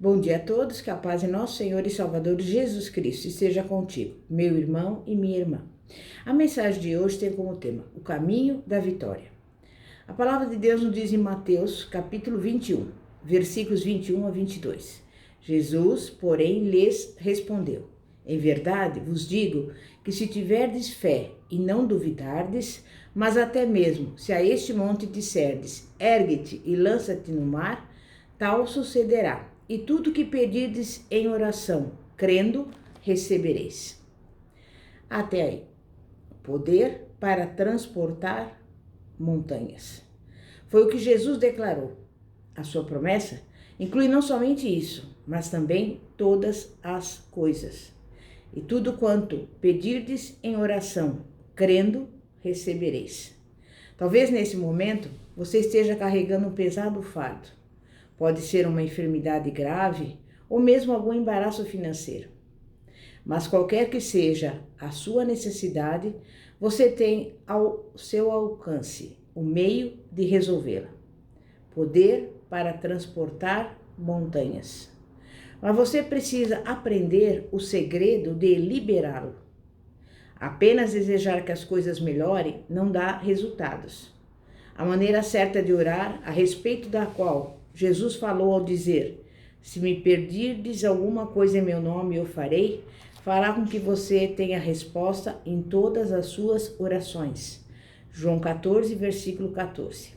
Bom dia a todos, que a paz de nosso Senhor e Salvador Jesus Cristo esteja contigo, meu irmão e minha irmã. A mensagem de hoje tem como tema o caminho da vitória. A palavra de Deus nos diz em Mateus, capítulo 21, versículos 21 a 22. Jesus, porém, lhes respondeu: Em verdade vos digo que se tiverdes fé e não duvidardes, mas até mesmo se a este monte disserdes, ergue-te e lança-te no mar, tal sucederá. E tudo que pedirdes em oração, crendo, recebereis. Até aí. Poder para transportar montanhas. Foi o que Jesus declarou. A sua promessa inclui não somente isso, mas também todas as coisas. E tudo quanto pedirdes em oração, crendo, recebereis. Talvez nesse momento você esteja carregando um pesado fardo. Pode ser uma enfermidade grave ou mesmo algum embaraço financeiro. Mas qualquer que seja a sua necessidade, você tem ao seu alcance o meio de resolvê-la. Poder para transportar montanhas. Mas você precisa aprender o segredo de liberá-lo. Apenas desejar que as coisas melhorem não dá resultados. A maneira certa de orar, a respeito da qual Jesus falou ao dizer: se me pedirdes alguma coisa em meu nome, eu farei, fará com que você tenha resposta em todas as suas orações. João 14, versículo 14.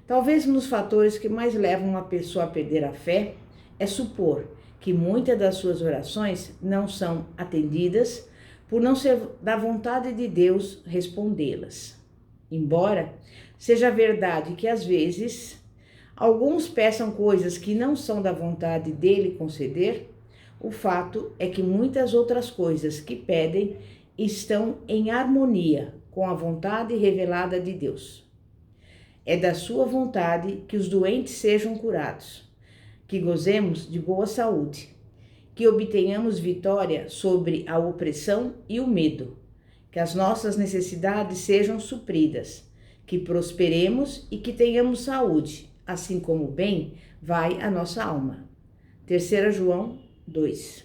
Talvez um dos fatores que mais levam uma pessoa a perder a fé é supor que muitas das suas orações não são atendidas por não ser da vontade de Deus respondê-las. Embora seja verdade que às vezes alguns peçam coisas que não são da vontade dele conceder, o fato é que muitas outras coisas que pedem estão em harmonia com a vontade revelada de Deus. É da sua vontade que os doentes sejam curados, que gozemos de boa saúde, que obtenhamos vitória sobre a opressão e o medo, que as nossas necessidades sejam supridas, que prosperemos e que tenhamos saúde, assim como o bem vai à nossa alma. 3 João 2.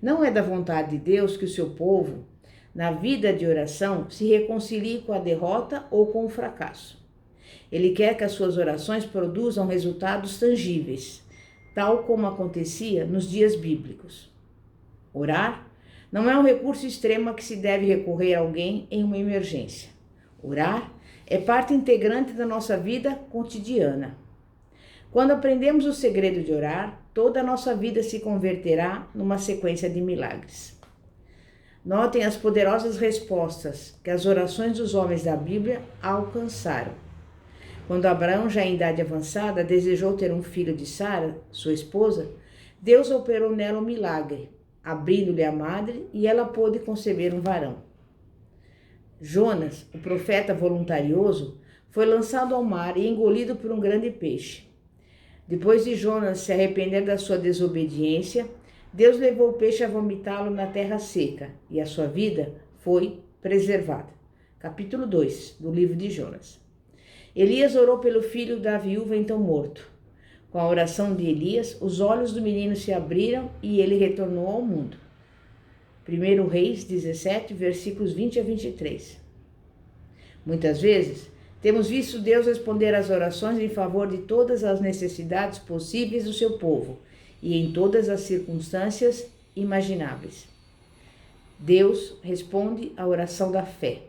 Não é da vontade de Deus que o seu povo, na vida de oração, se reconcilie com a derrota ou com o fracasso. Ele quer que as suas orações produzam resultados tangíveis, tal como acontecia nos dias bíblicos. Orar não é um recurso extremo a que se deve recorrer a alguém em uma emergência. Orar é parte integrante da nossa vida cotidiana. Quando aprendemos o segredo de orar, toda a nossa vida se converterá numa sequência de milagres. Notem as poderosas respostas que as orações dos homens da Bíblia alcançaram. Quando Abraão, já em idade avançada, desejou ter um filho de Sara, sua esposa, Deus operou nela um milagre, abrindo-lhe a madre, e ela pôde conceber um varão. Jonas, o profeta voluntarioso, foi lançado ao mar e engolido por um grande peixe. Depois de Jonas se arrepender da sua desobediência, Deus levou o peixe a vomitá-lo na terra seca e a sua vida foi preservada. Capítulo 2 do livro de Jonas. Elias orou pelo filho da viúva então morto. Com a oração de Elias, os olhos do menino se abriram e ele retornou ao mundo. 1 Reis 17, versículos 20 a 23. Muitas vezes, temos visto Deus responder às orações em favor de todas as necessidades possíveis do seu povo e em todas as circunstâncias imagináveis. Deus responde à oração da fé.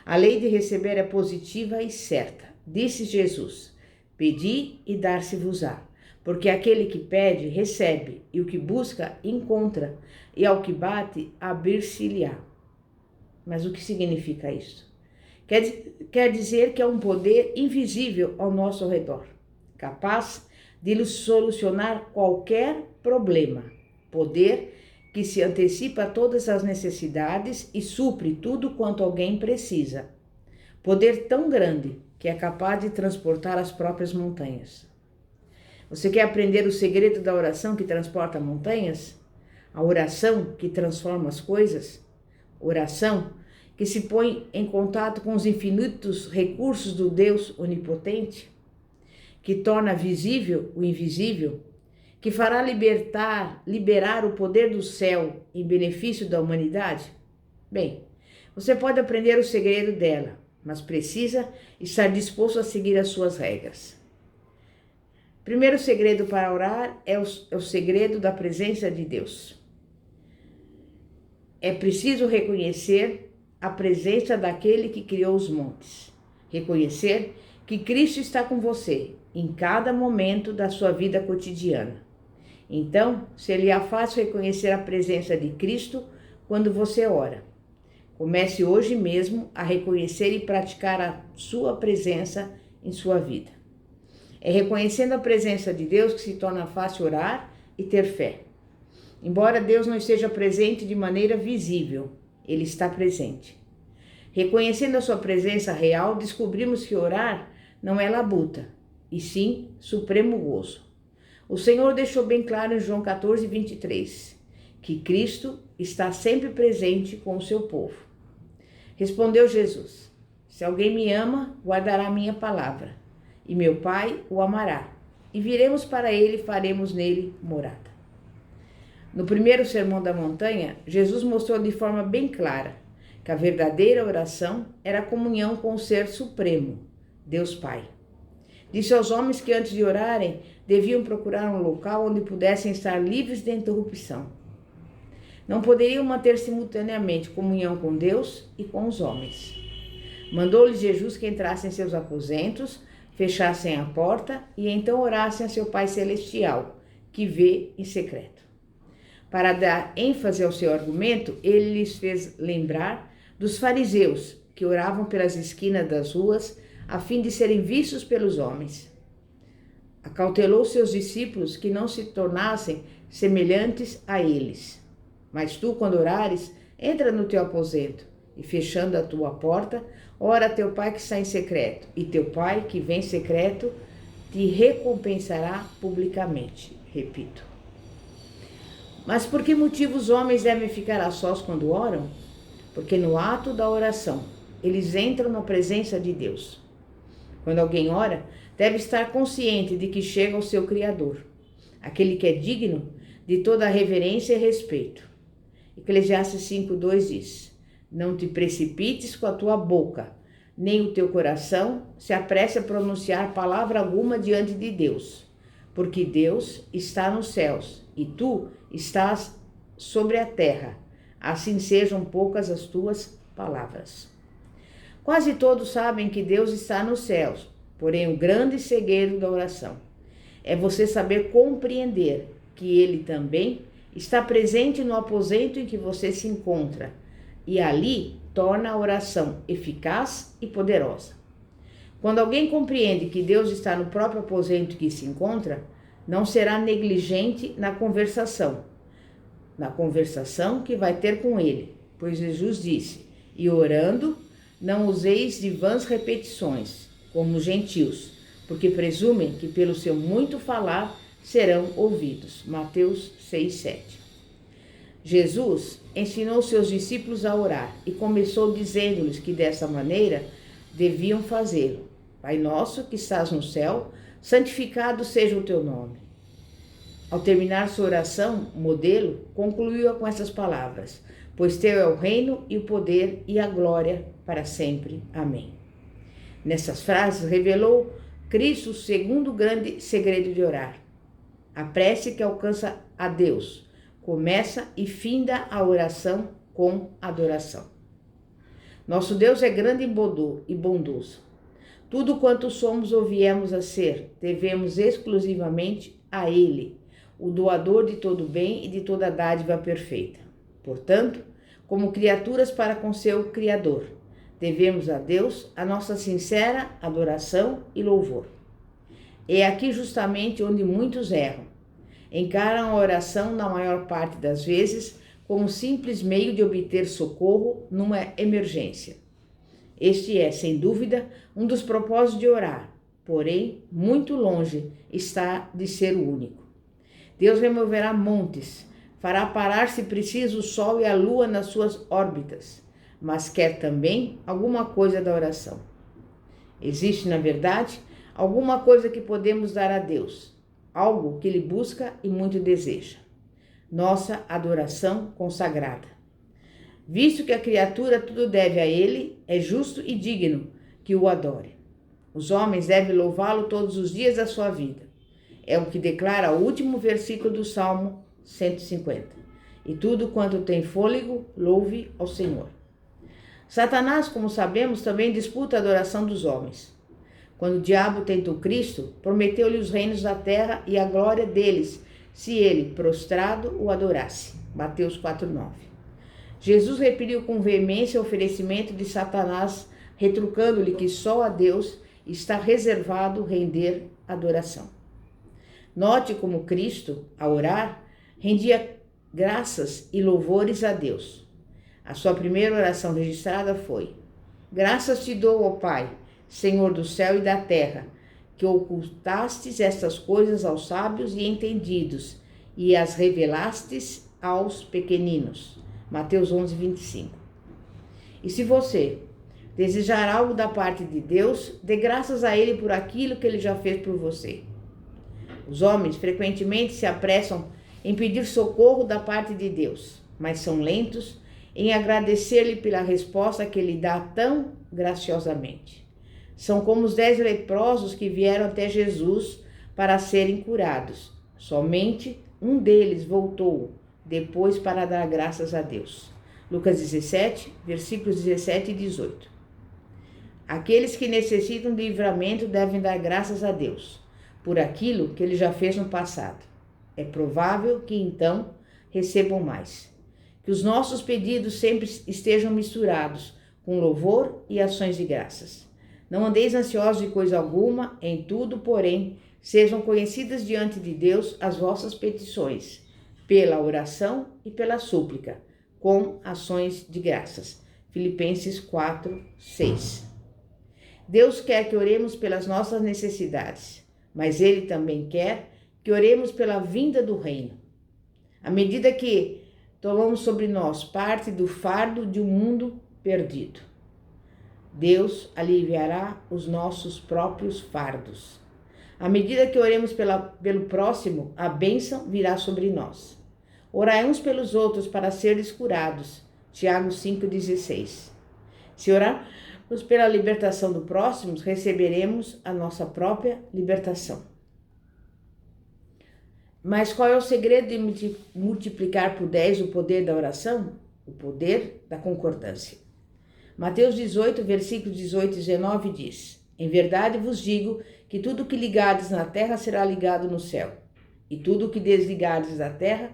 A lei de receber é positiva e certa. Disse Jesus: Pedi e dar-se-vos-á. Porque aquele que pede, recebe, e o que busca, encontra, e ao que abrir-se-lhe-á. Mas o que significa isso? Quer dizer que é um poder invisível ao nosso redor, capaz de solucionar qualquer problema. Poder que se antecipa a todas as necessidades e supre tudo quanto alguém precisa. Poder tão grande que é capaz de transportar as próprias montanhas. Você quer aprender o segredo da oração que transporta montanhas? A oração que transforma as coisas? Oração que se põe em contato com os infinitos recursos do Deus onipotente? Que torna visível o invisível? que fará liberar o poder do céu em benefício da humanidade? Bem, você pode aprender o segredo dela, mas precisa estar disposto a seguir as suas regras. Primeiro segredo para orar é o segredo da presença de Deus. É preciso reconhecer a presença daquele que criou os montes. Reconhecer que Cristo está com você em cada momento da sua vida cotidiana. Então, seria fácil reconhecer a presença de Cristo quando você ora. Comece hoje mesmo a reconhecer e praticar a sua presença em sua vida. É reconhecendo a presença de Deus que se torna fácil orar e ter fé. Embora Deus não esteja presente de maneira visível, Ele está presente. Reconhecendo a sua presença real, descobrimos que orar não é labuta, e sim supremo gozo. O Senhor deixou bem claro em João 14:23, que Cristo está sempre presente com o seu povo. Respondeu Jesus: se alguém me ama, guardará a minha palavra, e meu Pai o amará, e viremos para ele e faremos nele morada. No primeiro Sermão da Montanha, Jesus mostrou de forma bem clara que a verdadeira oração era a comunhão com o Ser Supremo, Deus Pai. Disse aos homens que antes de orarem, deviam procurar um local onde pudessem estar livres de interrupção. Não poderiam manter simultaneamente comunhão com Deus e com os homens. Mandou-lhes Jesus que entrassem em seus aposentos, fechassem a porta e então orassem a seu Pai Celestial, que vê em secreto. Para dar ênfase ao seu argumento, ele lhes fez lembrar dos fariseus, que oravam pelas esquinas das ruas, a fim de serem vistos pelos homens. Acautelou seus discípulos que não se tornassem semelhantes a eles. Mas tu, quando orares, entra no teu aposento, e fechando a tua porta, ora a teu Pai que está em secreto, e teu Pai que vem em secreto te recompensará publicamente. Repito. Mas por que motivo os homens devem ficar a sós quando oram? Porque no ato da oração, eles entram na presença de Deus. Quando alguém ora, deve estar consciente de que chega ao seu Criador, aquele que é digno de toda a reverência e respeito. Eclesiastes 5:2 diz: não te precipites com a tua boca, nem o teu coração se apresse a pronunciar palavra alguma diante de Deus, porque Deus está nos céus e tu estás sobre a terra, assim sejam poucas as tuas palavras. Quase todos sabem que Deus está nos céus, porém o grande segredo da oração é você saber compreender que Ele também está presente no aposento em que você se encontra, e ali torna a oração eficaz e poderosa. Quando alguém compreende que Deus está no próprio aposento em que se encontra, não será negligente na conversação que vai ter com Ele, pois Jesus disse: e orando, não useis de vãs repetições, como os gentios, porque presumem que pelo seu muito falar serão ouvidos. Mateus 6:7. Jesus ensinou seus discípulos a orar e começou dizendo-lhes que dessa maneira deviam fazê-lo. Pai nosso que estás no céu, santificado seja o teu nome. Ao terminar sua oração, modelo, concluiu-a com essas palavras: pois teu é o reino e o poder e a glória para sempre. Amém. Nessas frases revelou Cristo o segundo grande segredo de orar. A prece que alcança a Deus começa e finda a oração com adoração. Nosso Deus é grande e bondoso. Tudo quanto somos ou viemos a ser, devemos exclusivamente a Ele, o doador de todo bem e de toda dádiva perfeita. Portanto, como criaturas para com seu Criador, devemos a Deus a nossa sincera adoração e louvor. É aqui justamente onde muitos erram. Encaram a oração, na maior parte das vezes, como um simples meio de obter socorro numa emergência. Este é, sem dúvida, um dos propósitos de orar, porém, muito longe está de ser o único. Deus removerá montes, fará parar, se preciso, o sol e a lua nas suas órbitas, mas quer também alguma coisa da oração. Existe, na verdade, alguma coisa que podemos dar a Deus, algo que ele busca e muito deseja: nossa adoração consagrada. Visto que a criatura tudo deve a ele, é justo e digno que o adore. Os homens devem louvá-lo todos os dias da sua vida. É o que declara o último versículo do Salmo 150. E tudo quanto tem fôlego, louve ao Senhor. Satanás, como sabemos, também disputa a adoração dos homens. Quando o diabo tentou Cristo, prometeu-lhe os reinos da terra e a glória deles, se ele, prostrado, o adorasse. Mateus 4,9. Jesus repeliu com veemência o oferecimento de Satanás, retrucando-lhe que só a Deus está reservado render adoração. Note como Cristo, ao orar, rendia graças e louvores a Deus. A sua primeira oração registrada foi: graças te dou, ó Pai, Senhor do céu e da terra, que ocultastes estas coisas aos sábios e entendidos e as revelastes aos pequeninos. Mateus 11:25. E se você desejar algo da parte de Deus, dê graças a Ele por aquilo que Ele já fez por você. Os homens frequentemente se apressam em pedir socorro da parte de Deus, mas são lentos em agradecer-lhe pela resposta que Ele dá tão graciosamente. São como os 10 leprosos que vieram até Jesus para serem curados. Somente um deles voltou depois para dar graças a Deus. Lucas 17, versículos 17 e 18. Aqueles que necessitam de livramento devem dar graças a Deus por aquilo que Ele já fez no passado. É provável que então recebam mais. Que os nossos pedidos sempre estejam misturados com louvor e ações de graças. Não andeis ansiosos de coisa alguma, em tudo, porém, sejam conhecidas diante de Deus as vossas petições, pela oração e pela súplica, com ações de graças. Filipenses 4, 6. Deus quer que oremos pelas nossas necessidades, mas Ele também quer que oremos pela vinda do reino. À medida que tomamos sobre nós parte do fardo de um mundo perdido, Deus aliviará os nossos próprios fardos. À medida que oremos pelo próximo, a bênção virá sobre nós. Orai uns pelos outros para seres curados. Tiago 5,16. Se orarmos pela libertação do próximo, receberemos a nossa própria libertação. Mas qual é o segredo de multiplicar por 10 o poder da oração? O poder da concordância. Mateus 18, versículos 18 e 19 diz: em verdade vos digo que tudo que ligardes na terra será ligado no céu, e tudo que desligardes da terra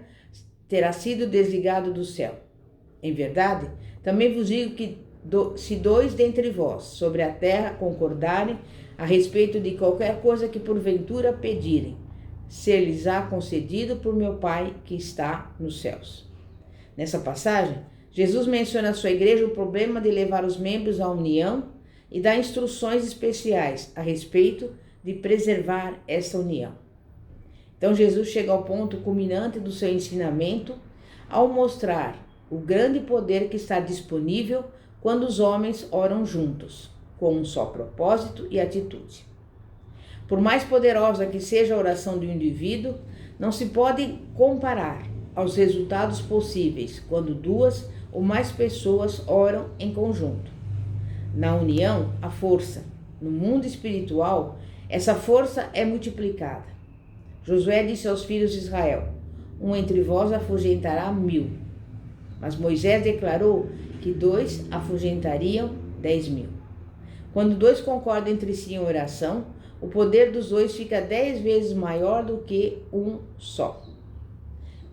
terá sido desligado do céu. Em verdade, também vos digo que se 2 dentre vós sobre a terra concordarem a respeito de qualquer coisa que porventura pedirem, ser-lhes-á concedido por meu Pai que está nos céus. Nessa passagem, Jesus menciona à sua igreja o problema de levar os membros à união e dá instruções especiais a respeito de preservar essa união. Então Jesus chega ao ponto culminante do seu ensinamento ao mostrar o grande poder que está disponível quando os homens oram juntos, com um só propósito e atitude. Por mais poderosa que seja a oração do indivíduo, não se pode comparar aos resultados possíveis quando 2 ou mais pessoas oram em conjunto. Na união, há força. No mundo espiritual, essa força é multiplicada. Josué disse aos filhos de Israel: um entre vós afugentará 1000. Mas Moisés declarou que 2 afugentariam 10.000. Quando 2 concordam entre si em oração, o poder dos 2 fica 10 vezes maior do que um só.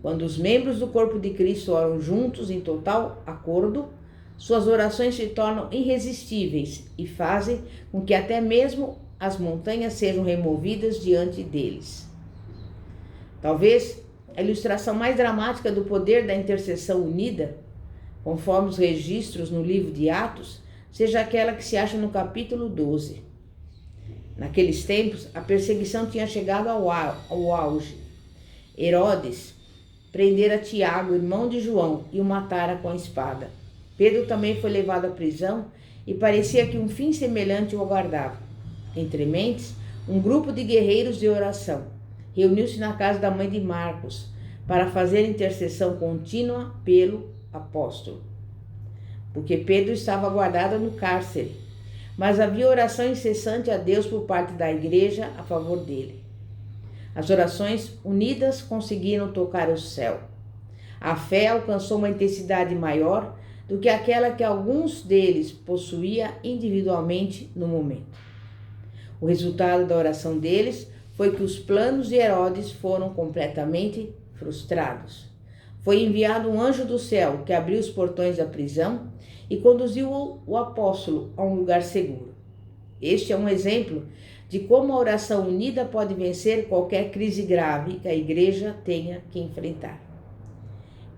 Quando os membros do corpo de Cristo oram juntos em total acordo, suas orações se tornam irresistíveis e fazem com que até mesmo as montanhas sejam removidas diante deles. Talvez a ilustração mais dramática do poder da intercessão unida, conforme os registros no livro de Atos, seja aquela que se acha no capítulo 12. Naqueles tempos, a perseguição tinha chegado ao auge. Herodes prendera Tiago, irmão de João, e o matara com a espada. Pedro também foi levado à prisão e parecia que um fim semelhante o aguardava. Entre mentes, um grupo de guerreiros de oração reuniu-se na casa da mãe de Marcos para fazer intercessão contínua pelo apóstolo, porque Pedro estava guardado no cárcere, mas havia oração incessante a Deus por parte da igreja a favor dele. As orações unidas conseguiram tocar o céu. A fé alcançou uma intensidade maior do que aquela que alguns deles possuía individualmente no momento. O resultado da oração deles foi que os planos de Herodes foram completamente frustrados. Foi enviado um anjo do céu que abriu os portões da prisão e conduziu o apóstolo a um lugar seguro. Este é um exemplo de como a oração unida pode vencer qualquer crise grave que a igreja tenha que enfrentar.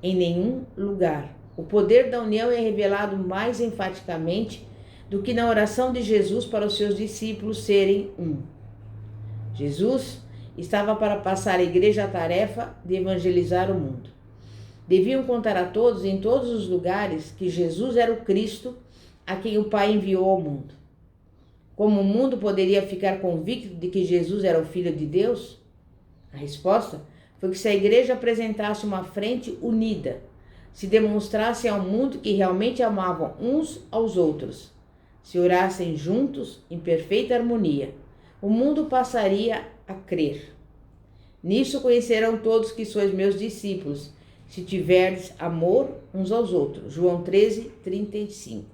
Em nenhum lugar o poder da união é revelado mais enfaticamente do que na oração de Jesus para os seus discípulos serem um. Jesus estava para passar à igreja a tarefa de evangelizar o mundo. Deviam contar a todos, em todos os lugares, que Jesus era o Cristo a quem o Pai enviou ao mundo. Como o mundo poderia ficar convicto de que Jesus era o Filho de Deus? A resposta foi que se a igreja apresentasse uma frente unida, se demonstrasse ao mundo que realmente amavam uns aos outros, se orassem juntos em perfeita harmonia, o mundo passaria a crer. Nisso conhecerão todos que sois meus discípulos, se tiverdes amor uns aos outros. João 13, 35.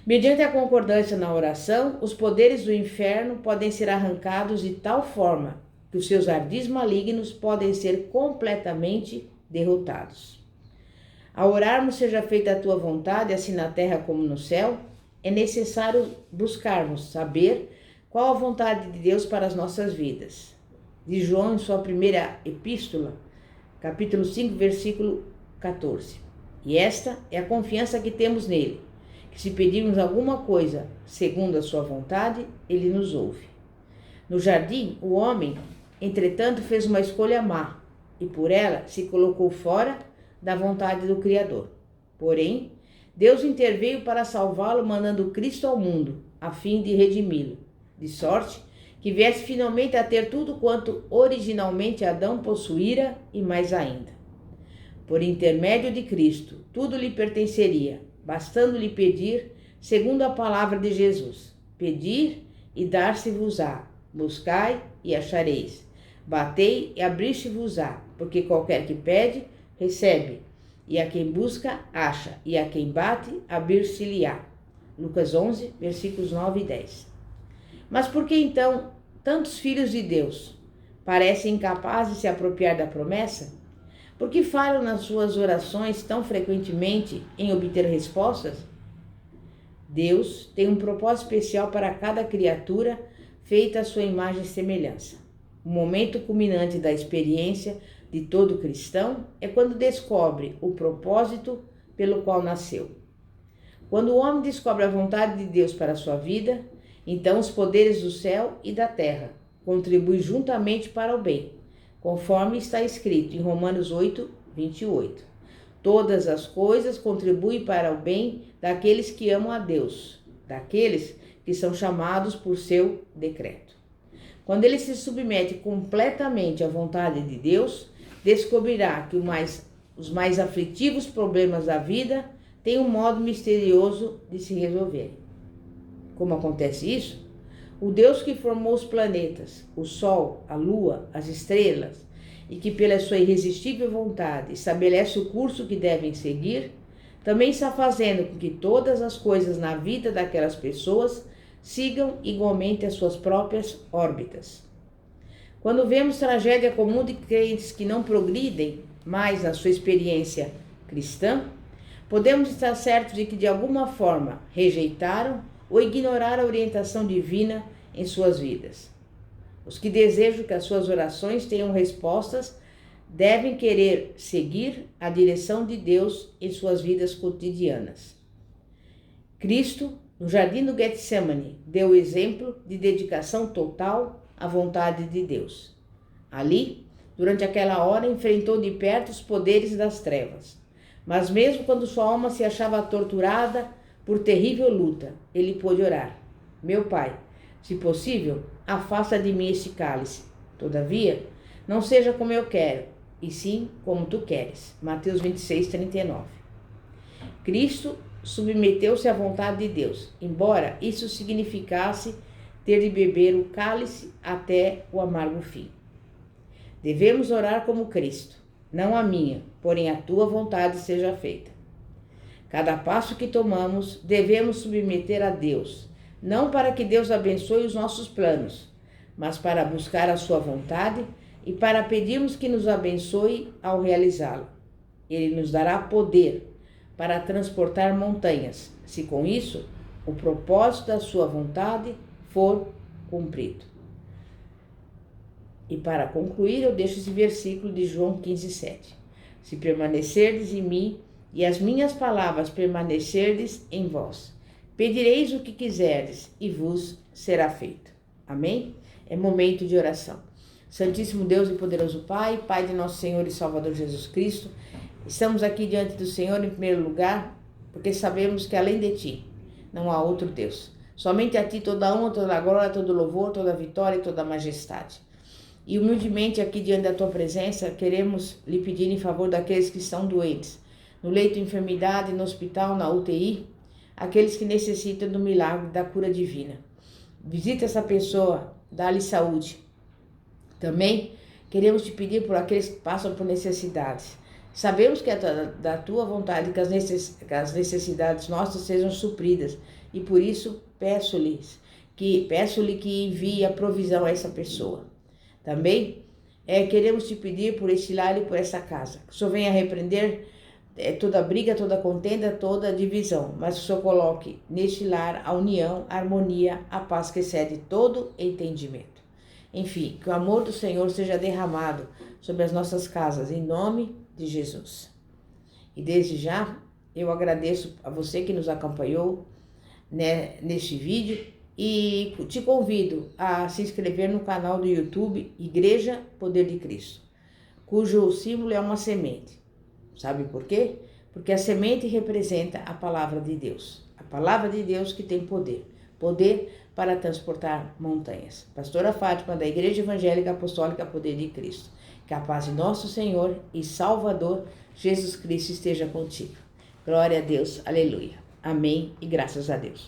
Mediante a concordância na oração, os poderes do inferno podem ser arrancados de tal forma que os seus ardis malignos podem ser completamente derrotados. Ao orarmos seja feita a tua vontade, assim na terra como no céu, é necessário buscarmos saber qual a vontade de Deus para as nossas vidas. De João, em sua primeira epístola, capítulo 5, versículo 14. E esta é a confiança que temos nele, que se pedirmos alguma coisa segundo a sua vontade, ele nos ouve. No jardim, o homem, entretanto, fez uma escolha má, e por ela se colocou fora da vontade do Criador. Porém, Deus interveio para salvá-lo, mandando Cristo ao mundo, a fim de redimi-lo, de sorte que viesse finalmente a ter tudo quanto originalmente Adão possuíra e mais ainda. Por intermédio de Cristo, tudo lhe pertenceria, bastando-lhe pedir, segundo a palavra de Jesus: pedir e dar-se-vos-á, buscai e achareis, batei e abrir-se-vos-á, porque qualquer que pede, recebe, e a quem busca, acha, e a quem bate, abrir-se-lhe-á. Lucas 11, versículos 9 e 10. Mas por que então tantos filhos de Deus parecem incapazes de se apropriar da promessa? Por que falham nas suas orações tão frequentemente em obter respostas? Deus tem um propósito especial para cada criatura feita à sua imagem e semelhança. O momento culminante da experiência de todo cristão é quando descobre o propósito pelo qual nasceu. Quando o homem descobre a vontade de Deus para a sua vida, então os poderes do céu e da terra contribuem juntamente para o bem, conforme está escrito em Romanos 8, 28. Todas as coisas contribuem para o bem daqueles que amam a Deus, daqueles que são chamados por seu decreto. Quando ele se submete completamente à vontade de Deus, descobrirá que os mais aflitivos problemas da vida têm um modo misterioso de se resolver. Como acontece isso? O Deus que formou os planetas, o Sol, a Lua, as estrelas, e que pela sua irresistível vontade estabelece o curso que devem seguir, também está fazendo com que todas as coisas na vida daquelas pessoas sigam igualmente as suas próprias órbitas. Quando vemos tragédia comum de crentes que não progridem mais na sua experiência cristã, podemos estar certos de que de alguma forma rejeitaram ou ignorar a orientação divina em suas vidas. Os que desejam que as suas orações tenham respostas devem querer seguir a direção de Deus em suas vidas cotidianas. Cristo, no jardim do Getsemane, deu o exemplo de dedicação total à vontade de Deus. Ali, durante aquela hora, enfrentou de perto os poderes das trevas. Mas mesmo quando sua alma se achava torturada por terrível luta, ele pôde orar: meu Pai, se possível, afasta de mim este cálice. Todavia, não seja como eu quero, e sim como tu queres. Mateus 26, 39. Cristo submeteu-se à vontade de Deus, embora isso significasse ter de beber o cálice até o amargo fim. Devemos orar como Cristo, não a minha, porém a tua vontade seja feita. Cada passo que tomamos, devemos submeter a Deus, não para que Deus abençoe os nossos planos, mas para buscar a sua vontade e para pedirmos que nos abençoe ao realizá-lo. Ele nos dará poder para transportar montanhas, se com isso o propósito da sua vontade for cumprido. E para concluir, eu deixo esse versículo de João 15:7. Se permanecerdes em mim e as minhas palavras permanecerdes em vós, pedireis o que quiserdes e vos será feito. Amém? É momento de oração. Santíssimo Deus e poderoso Pai, Pai de nosso Senhor e Salvador Jesus Cristo, estamos aqui diante do Senhor em primeiro lugar, porque sabemos que além de Ti não há outro Deus. Somente a Ti toda a honra, toda a glória, todo o louvor, toda a vitória e toda a majestade. E humildemente aqui diante da Tua presença, queremos lhe pedir em favor daqueles que estão doentes, no leito de enfermidade, no hospital, na UTI, aqueles que necessitam do milagre da cura divina. Visita essa pessoa, dá-lhe saúde. Também queremos te pedir por aqueles que passam por necessidades. Sabemos que é da Tua vontade que as necessidades nossas sejam supridas e por isso peço-lhe que envie a provisão a essa pessoa. Também queremos te pedir por este lar e por essa casa. Que o Senhor venha repreender toda briga, toda contenda, toda divisão, mas que o Senhor coloque neste lar a união, a harmonia, a paz que excede todo entendimento. Enfim, que o amor do Senhor seja derramado sobre as nossas casas, em nome de Jesus. E desde já, eu agradeço a você que nos acompanhou neste vídeo e te convido a se inscrever no canal do YouTube Igreja Poder de Cristo, cujo símbolo é uma semente. Sabe por quê? Porque a semente representa a palavra de Deus. A palavra de Deus que tem poder. Poder para transportar montanhas. Pastora Fátima, da Igreja Evangélica Apostólica Poder de Cristo. Que a paz de nosso Senhor e Salvador Jesus Cristo esteja contigo. Glória a Deus. Aleluia. Amém e graças a Deus.